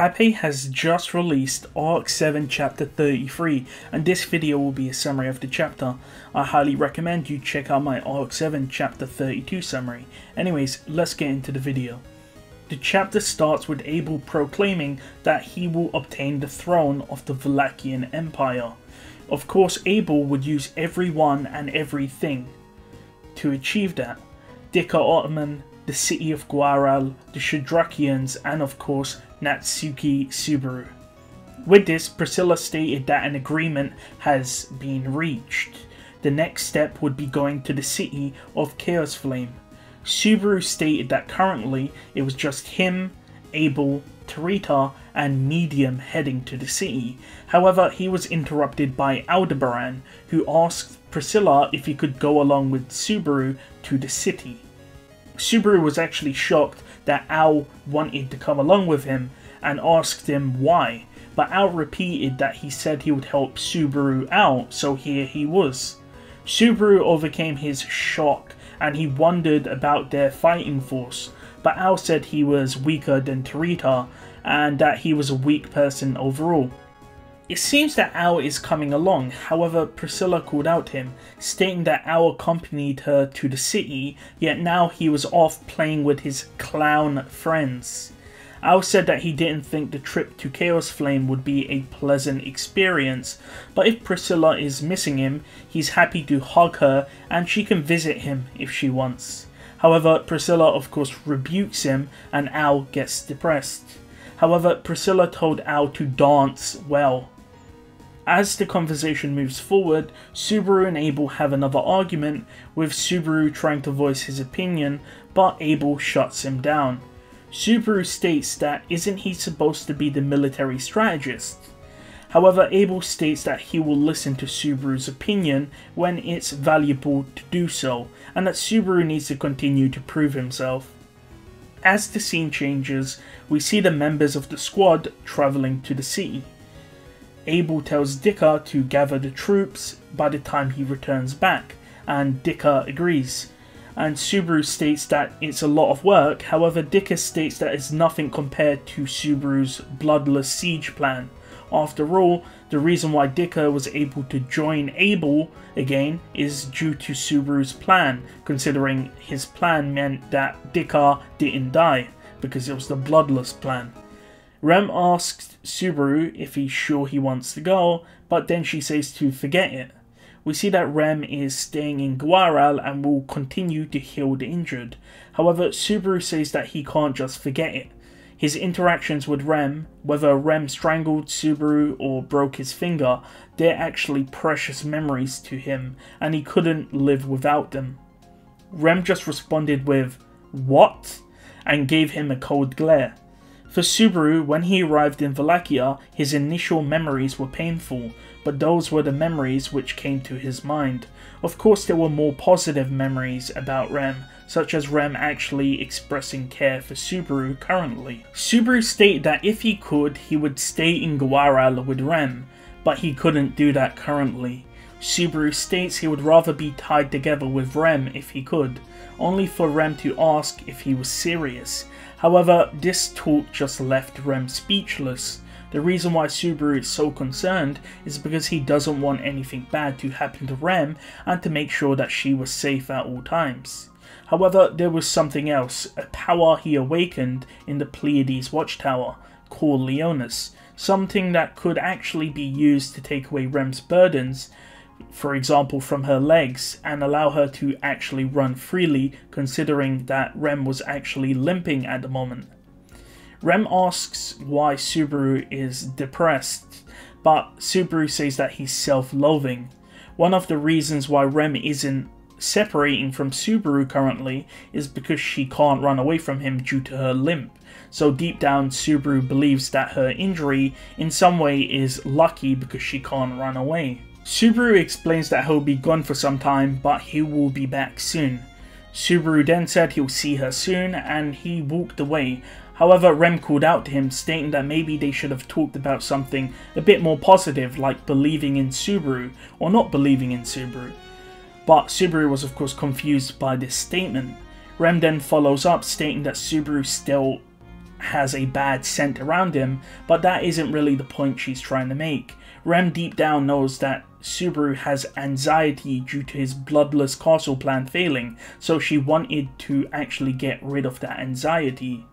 Tappei has just released Arc 7 Chapter 33, and this video will be a summary of the chapter. I highly recommend you check out my Arc 7 Chapter 32 summary. Anyways, let's get into the video. The chapter starts with Abel proclaiming that he will obtain the throne of the Wallachian Empire. Of course, Abel would use everyone and everything to achieve that. Dika Ottoman, the city of Guaral, the Shadrakians, and of course Natsuki Subaru. With this, Priscilla stated that an agreement has been reached. The next step would be going to the city of Chaosflame. Subaru stated that currently it was just him, Abel, Tarita, and Medium heading to the city. However, he was interrupted by Aldebaran, who asked Priscilla if he could go along with Subaru to the city. Subaru was actually shocked that Al wanted to come along with him and asked him why, but Al repeated that he said he would help Subaru out, so here he was. Subaru overcame his shock and he wondered about their fighting force, but Al said he was weaker than Tarita and that he was a weak person overall. It seems that Al is coming along, however Priscilla called out him, stating that Al accompanied her to the city, yet now he was off playing with his clown friends. Al said that he didn't think the trip to Chaosflame would be a pleasant experience, but if Priscilla is missing him, he's happy to hug her and she can visit him if she wants. However, Priscilla of course rebukes him and Al gets depressed. However, Priscilla told Al to dance well. As the conversation moves forward, Subaru and Abel have another argument, with Subaru trying to voice his opinion, but Abel shuts him down. Subaru states that isn't he supposed to be the military strategist? However, Abel states that he will listen to Subaru's opinion when it's valuable to do so, and that Subaru needs to continue to prove himself. As the scene changes, we see the members of the squad travelling to the city. Abel tells Dika to gather the troops by the time he returns back, and Dika agrees. And Subaru states that it's a lot of work, however Dika states that it's nothing compared to Subaru's bloodless siege plan. After all, the reason why Dika was able to join Abel again is due to Subaru's plan, considering his plan meant that Dika didn't die, because it was the bloodless plan. Rem asks Subaru if he's sure he wants to go, but then she says to forget it. We see that Rem is staying in Guaral and will continue to heal the injured. However, Subaru says that he can't just forget it. His interactions with Rem, whether Rem strangled Subaru or broke his finger, they're actually precious memories to him, and he couldn't live without them. Rem just responded with, "What?" and gave him a cold glare. For Subaru, when he arrived in Wallachia, his initial memories were painful, but those were the memories which came to his mind. Of course, there were more positive memories about Rem, such as Rem actually expressing care for Subaru currently. Subaru stated that if he could, he would stay in Guaral with Rem, but he couldn't do that currently. Subaru states he would rather be tied together with Rem if he could, only for Rem to ask if he was serious. However, this talk just left Rem speechless. The reason why Subaru is so concerned is because he doesn't want anything bad to happen to Rem and to make sure that she was safe at all times. However, there was something else, a power he awakened in the Pleiades watchtower, called Leonis, something that could actually be used to take away Rem's burdens, for example from her legs, and allow her to actually run freely, considering that Rem was actually limping at the moment. Rem asks why Subaru is depressed, but Subaru says that he's self-loathing. One of the reasons why Rem isn't separating from Subaru currently is because she can't run away from him due to her limp. So deep down, Subaru believes that her injury in some way is lucky because she can't run away. Subaru explains that he'll be gone for some time, but he will be back soon. Subaru then said he'll see her soon, and he walked away. However, Rem called out to him, stating that maybe they should have talked about something a bit more positive, like believing in Subaru, or not believing in Subaru. But Subaru was of course confused by this statement. Rem then follows up, stating that Subaru still has a bad scent around him, but that isn't really the point she's trying to make. Rem deep down knows that Subaru has anxiety due to his bloodless castle plan failing, so she wanted to actually get rid of that anxiety.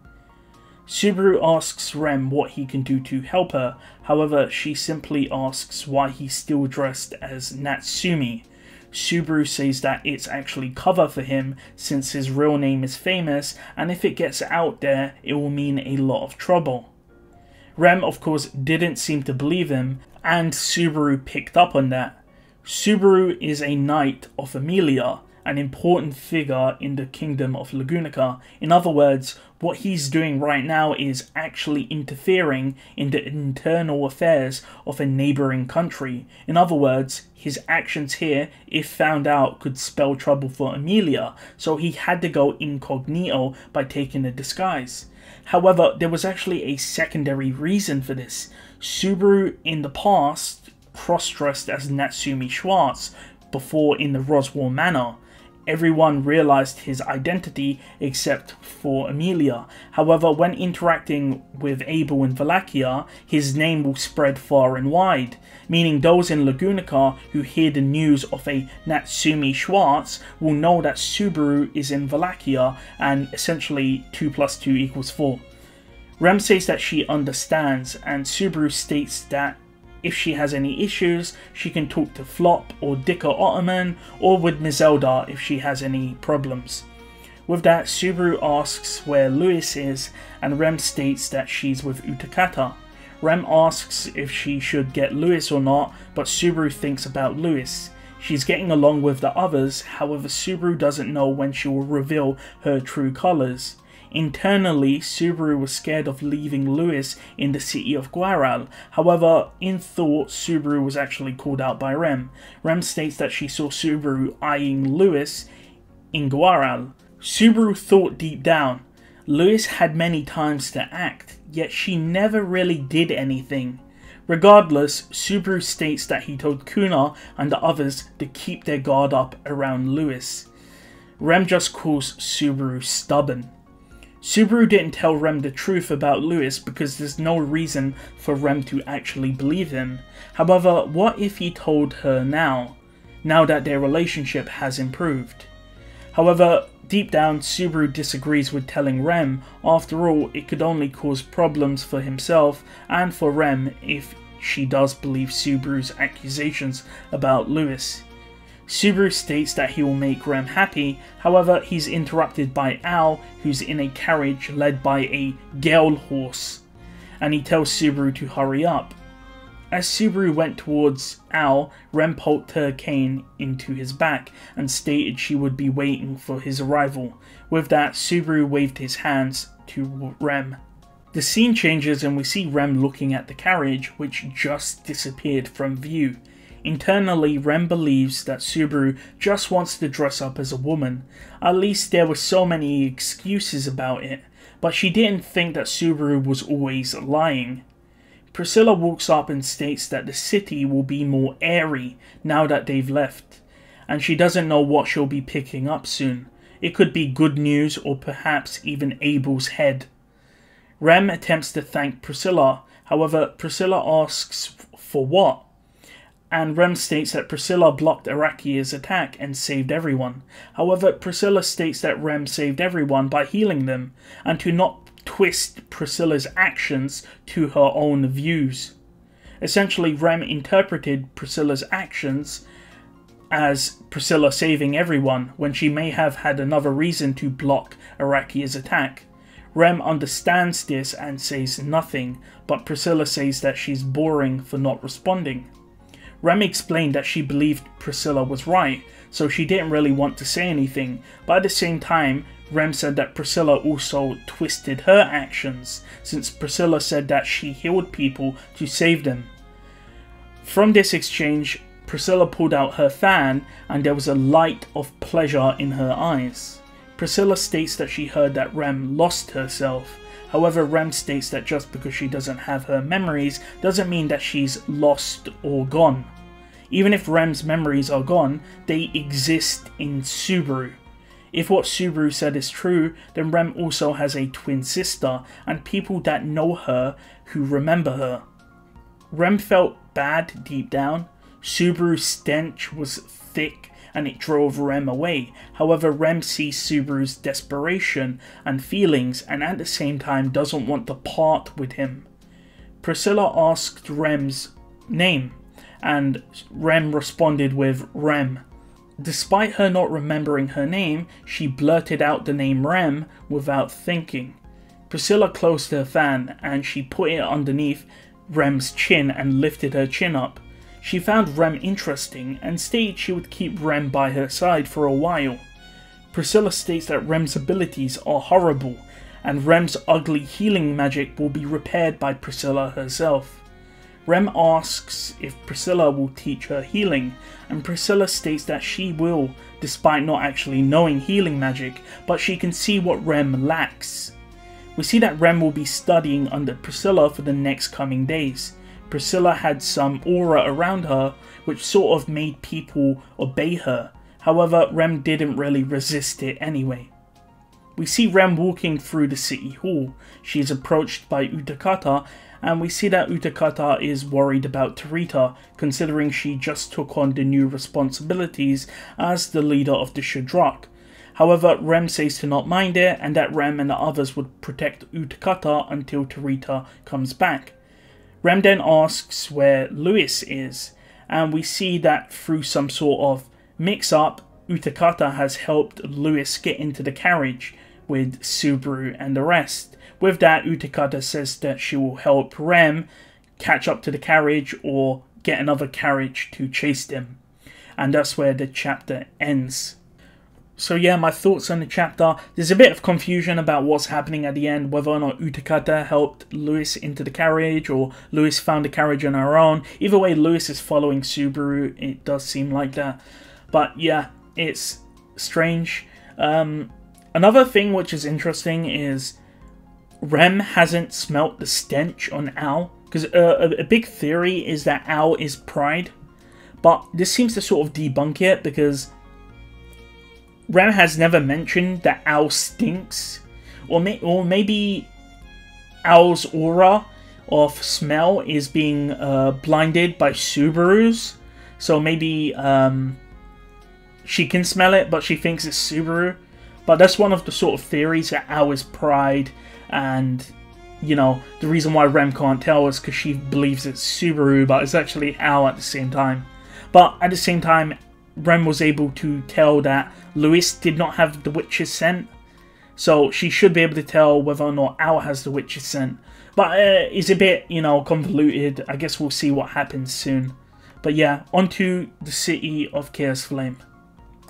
Subaru asks Rem what he can do to help her, however she simply asks why he's still dressed as Natsumi. Subaru says that it's actually cover for him since his real name is famous, and if it gets out there it will mean a lot of trouble. Rem of course didn't seem to believe him, and Subaru picked up on that. Subaru is a knight of Emilia, an important figure in the kingdom of Lagunica. In other words, what he's doing right now is actually interfering in the internal affairs of a neighbouring country. In other words, his actions here, if found out, could spell trouble for Emilia, so he had to go incognito by taking a disguise. However, there was actually a secondary reason for this. Subaru in the past cross-dressed as Natsumi Schwartz before in the Roswell Manor. Everyone realized his identity except for Emilia. However, when interacting with Abel in Wallachia, his name will spread far and wide, meaning those in Lagunica who hear the news of a Natsumi Schwartz will know that Subaru is in Wallachia, and essentially 2 + 2 = 4. Rem says that she understands, and Subaru states that if she has any issues, she can talk to Flop or Dicker Ottoman, or with Mizelda if she has any problems. With that, Subaru asks where Louis is, and Rem states that she's with Utakata. Rem asks if she should get Louis or not, but Subaru thinks about Louis. She's getting along with the others, however Subaru doesn't know when she will reveal her true colours. Internally, Subaru was scared of leaving Louis in the city of Guaral. However, in thought, Subaru was actually called out by Rem. Rem states that she saw Subaru eyeing Louis in Guaral. Subaru thought deep down, Louis had many times to act, yet she never really did anything. Regardless, Subaru states that he told Kuna and the others to keep their guard up around Louis. Rem just calls Subaru stubborn. Subaru didn't tell Rem the truth about Louis because there's no reason for Rem to actually believe him. However, what if he told her now that their relationship has improved? However, deep down, Subaru disagrees with telling Rem. After all, it could only cause problems for himself and for Rem if she does believe Subaru's accusations about Louis. Subaru states that he will make Rem happy, however he's interrupted by Al, who's in a carriage led by a girl horse, and he tells Subaru to hurry up. As Subaru went towards Al, Rem poked her cane into his back and stated she would be waiting for his arrival. With that, Subaru waved his hands to Rem. The scene changes and we see Rem looking at the carriage, which just disappeared from view. Internally, Rem believes that Subaru just wants to dress up as a woman. At least there were so many excuses about it, but she didn't think that Subaru was always lying. Priscilla walks up and states that the city will be more airy now that they've left, and she doesn't know what she'll be picking up soon. It could be good news or perhaps even Abel's head. Rem attempts to thank Priscilla, however Priscilla asks for what? And Rem states that Priscilla blocked Arakia's attack and saved everyone. However, Priscilla states that Rem saved everyone by healing them, and to not twist Priscilla's actions to her own views. Essentially, Rem interpreted Priscilla's actions as Priscilla saving everyone, when she may have had another reason to block Arakia's attack. Rem understands this and says nothing, but Priscilla says that she's boring for not responding. Rem explained that she believed Priscilla was right, so she didn't really want to say anything, but at the same time, Rem said that Priscilla also twisted her actions, since Priscilla said that she healed people to save them. From this exchange, Priscilla pulled out her fan, and there was a light of pleasure in her eyes. Priscilla states that she heard that Rem lost herself. However, Rem states that just because she doesn't have her memories doesn't mean that she's lost or gone. Even if Rem's memories are gone, they exist in Subaru. If what Subaru said is true, then Rem also has a twin sister and people that know her who remember her. Rem felt bad deep down. Subaru's stench was thick and it drove Rem away. However, Rem sees Subaru's desperation and feelings and at the same time doesn't want to part with him. Priscilla asked Rem's name and Rem responded with Rem. Despite her not remembering her name, she blurted out the name Rem without thinking. Priscilla closed her fan and she put it underneath Rem's chin and lifted her chin up. She found Rem interesting and stated she would keep Rem by her side for a while. Priscilla states that Rem's abilities are horrible and Rem's ugly healing magic will be repaired by Priscilla herself. Rem asks if Priscilla will teach her healing, and Priscilla states that she will, despite not actually knowing healing magic, but she can see what Rem lacks. We see that Rem will be studying under Priscilla for the next coming days. Priscilla had some aura around her which sort of made people obey her, however Rem didn't really resist it anyway. We see Rem walking through the city hall. She is approached by Utakata and we see that Utakata is worried about Terita, considering she just took on the new responsibilities as the leader of the Shudrak. However, Rem says to not mind it and that Rem and the others would protect Utakata until Terita comes back. Rem then asks where Louis is, and we see that through some sort of mix-up, Utakata has helped Louis get into the carriage with Subaru and the rest. With that, Utakata says that she will help Rem catch up to the carriage or get another carriage to chase them. And that's where the chapter ends. So yeah, my thoughts on the chapter. There's a bit of confusion about what's happening at the end, whether or not Utakata helped Louis into the carriage or Louis found the carriage on her own. Either way, Louis is following Subaru, it does seem like that. But yeah, it's strange. Another thing which is interesting is Rem hasn't smelt the stench on Ao, because a big theory is that Ao is pride, but this seems to sort of debunk it because Rem has never mentioned that Ao stinks, or maybe Ao's aura of smell is being blinded by Subaru's, so maybe she can smell it but she thinks it's Subaru. But that's one of the sort of theories, that Ao is pride. And, you know, the reason why Rem can't tell is because she believes it's Subaru, but it's actually Ao at the same time. But at the same time, Rem was able to tell that Louis did not have the witch's scent. So she should be able to tell whether or not Ao has the witch's scent. But it's a bit, you know, convoluted. I guess we'll see what happens soon. But yeah, onto the city of Chaos Flame.